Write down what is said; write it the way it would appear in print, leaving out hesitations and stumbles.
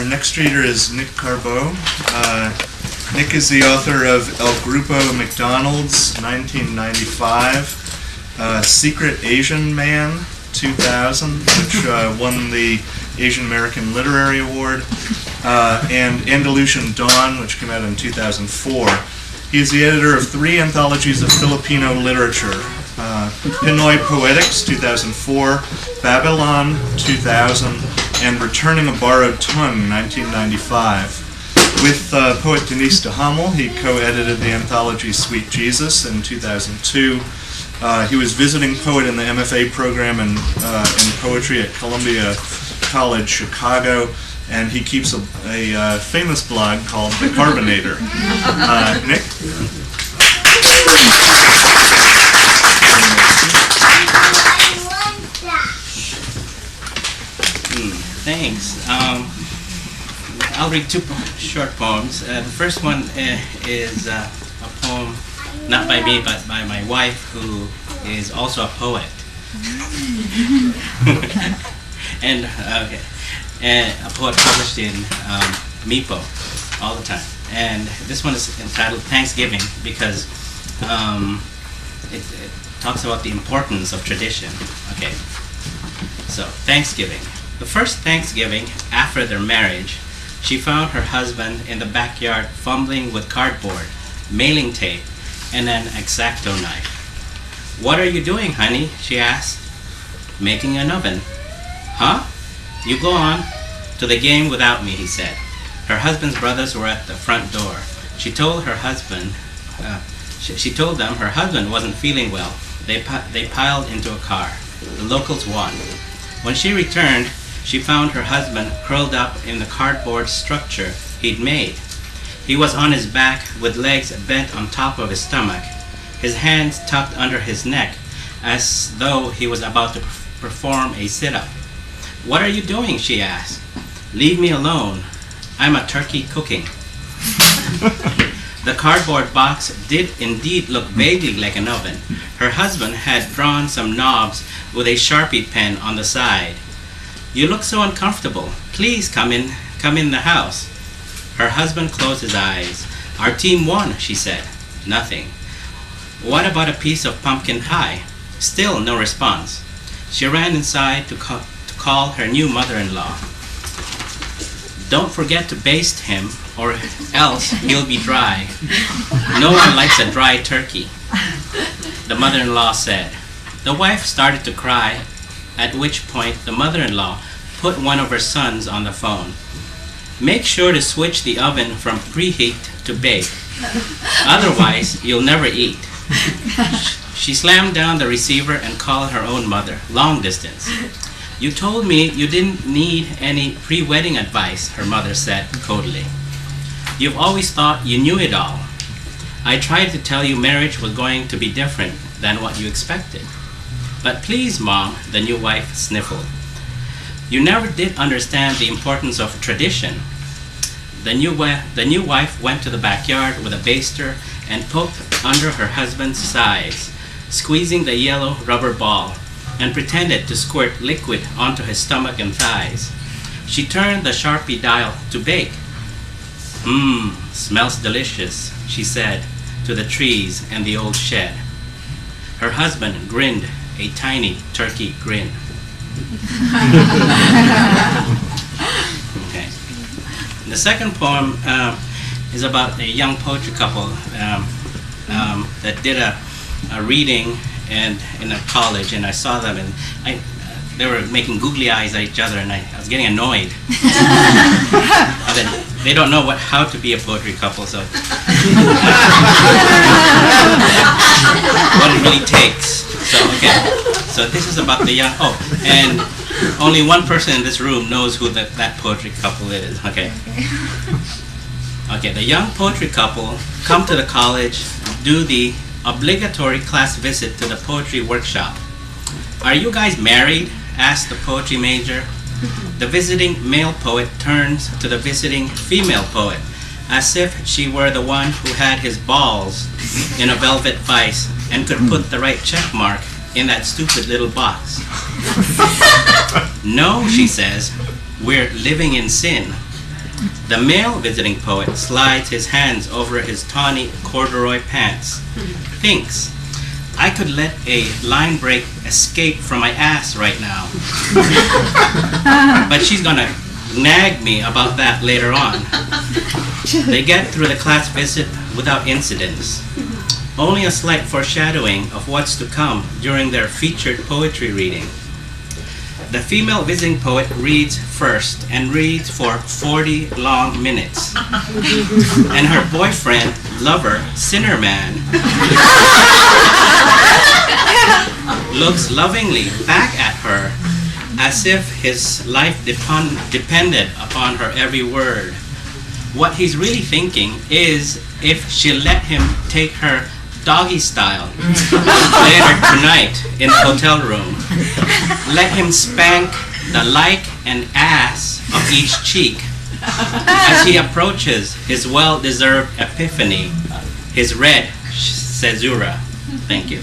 next reader is Nick Carbo. Nick is the author of El Grupo McDonald's, 1995, Secret Asian Man, 2000, which won the Asian American Literary Award, and Andalusian Dawn, which came out in 2004. He is the editor of 3 anthologies of Filipino literature, Pinoy Poetics, 2004, Babylon, 2000, and Returning a Borrowed Tongue, 1995. With poet Denise DeHummel, he co-edited the anthology Sweet Jesus in 2002. He was visiting poet in the MFA program in poetry at Columbia College, Chicago, and he keeps a famous blog called The Carbonator. Nick? Thanks. I'll read 2 short poems. The first one is a poem not by me, but by my wife, who is also a poet. and a poet published in MiPO all the time. And this one is entitled Thanksgiving because it talks about the importance of tradition. Okay, so Thanksgiving. The first Thanksgiving after their marriage, she found her husband in the backyard fumbling with cardboard, mailing tape, and an X-Acto knife. "What are you doing, honey?" she asked. "Making an oven." "Huh? You go on to the game without me," he said. Her husband's brothers were at the front door. She told them her husband wasn't feeling well. They piled into a car. The locals won. When she returned, she found her husband curled up in the cardboard structure he'd made. He was on his back with legs bent on top of his stomach, his hands tucked under his neck as though he was about to perform a sit-up. "What are you doing?" she asked. "Leave me alone. I'm a turkey cooking." The cardboard box did indeed look vaguely like an oven. Her husband had drawn some knobs with a Sharpie pen on the side. "You look so uncomfortable. Please come in the house." Her husband closed his eyes. "Our team won," she said. Nothing. "What about a piece of pumpkin pie?" Still no response. She ran inside to call her new mother-in-law. "Don't forget to baste him, or else he'll be dry. No one likes a dry turkey," the mother-in-law said. The wife started to cry, at which point the mother-in-law put one of her sons on the phone. "Make sure to switch the oven from preheat to bake. Otherwise, you'll never eat." She slammed down the receiver and called her own mother, long distance. "You told me you didn't need any pre-wedding advice," her mother said coldly. "You've always thought you knew it all. I tried to tell you marriage was going to be different than what you expected." "But please, Mom," the new wife sniffled. "You never did understand the importance of tradition." The new wife went to the backyard with a baster and poked under her husband's sides, squeezing the yellow rubber ball, and pretended to squirt liquid onto his stomach and thighs. She turned the Sharpie dial to bake. Smells delicious," she said to the trees and the old shed. Her husband grinned a tiny turkey grin. Okay. The second poem is about a young poetry couple that did a reading in a college, and I saw them, and they were making googly eyes at each other, and I was getting annoyed. They don't know how to be a poetry couple, so what it really takes. So okay, so this is about the young. Oh, and only one person in this room knows who that poetry couple is. Okay. Okay, the young poetry couple come to the college, do the obligatory class visit to the poetry workshop. "Are you guys married?" asked the poetry major. The visiting male poet turns to the visiting female poet, as if she were the one who had his balls in a velvet vise and could put the right check mark in that stupid little box. "No," she says, "we're living in sin." The male visiting poet slides his hands over his tawny corduroy pants. Thinks, I could let a line break escape from my ass right now. But she's gonna nag me about that later on. They get through the class visit without incidents. Only a slight foreshadowing of what's to come during their featured poetry reading. The female visiting poet reads first and reads for 40 long minutes. And her boyfriend, lover, sinner man, looks lovingly back at her as if his life depended upon her every word. What he's really thinking is if she'll let him take her doggy style later tonight in the hotel room. Let him spank the like and ass of each cheek as he approaches his well-deserved epiphany, his red caesura. Thank you.